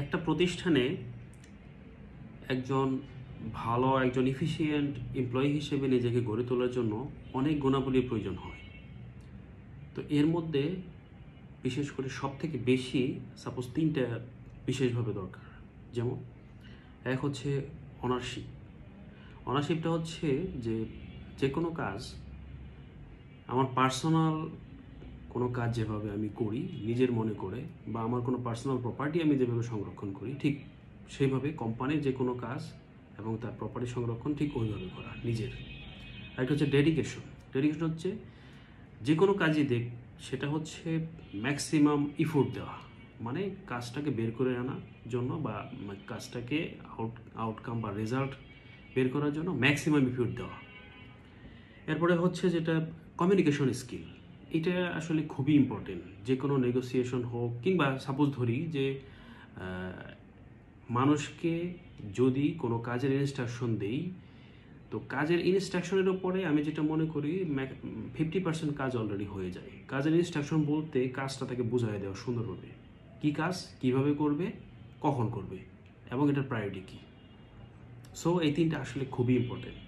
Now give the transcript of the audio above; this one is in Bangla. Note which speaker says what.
Speaker 1: একটা প্রতিষ্ঠানে একজন একজন এফিশিয়েন্ট এমপ্লয়ি হিসেবে নিজেকে গড়ে তোলার জন্য অনেক গুণাবলীর প্রয়োজন হয়। তো এর মধ্যে বিশেষ করে সবথেকে বেশি সাপোজ 3টা বিশেষভাবে দরকার। যেমন এক হচ্ছে অনারশিপ। অনারশিপটা হচ্ছে যে কোনো কাজ, আমার পার্সোনাল কোনো কাজ যেভাবে আমি করি নিজের মনে করে, বা আমার কোনো পার্সোনাল প্রপার্টি আমি যেভাবে সংরক্ষণ করি, ঠিক সেইভাবে কোম্পানির যে কোনো কাজ এবং তার প্রপার্টি সংরক্ষণ ঠিক ওইভাবে করা নিজের। আরেকটা হচ্ছে ডেডিকেশন। ডেডিকেশন হচ্ছে যে কোনো কাজই সেটা হচ্ছে ম্যাক্সিমাম ইফোর্ট দেওয়া, মানে কাজটাকে বের করে আনার জন্য বা কাজটাকে আউটকাম বা রেজাল্ট বের করার জন্য ম্যাক্সিমাম ইফোর্ট দেওয়া। এরপরে হচ্ছে যেটা কমিউনিকেশন স্কিল, এটা আসলে খুবই ইম্পর্টেন্ট। যে কোনো নেগোসিয়েশন হোক, কিংবা সাপোজ ধরি যে মানুষকে যদি কোনো কাজের ইনস্ট্রাকশন দেই, তো কাজের ইনস্ট্রাকশনের উপরে আমি যেটা মনে করি 50% কাজ অলরেডি হয়ে যায়। কাজের ইনস্ট্রাকশন বলতে কাজটা তাকে বোঝাই দেওয়া সুন্দরভাবে, কী কাজ কীভাবে করবে, কখন করবে এবং এটার প্রায়োরিটি কী। সো এই 3টা আসলে খুবই ইম্পর্টেন্ট।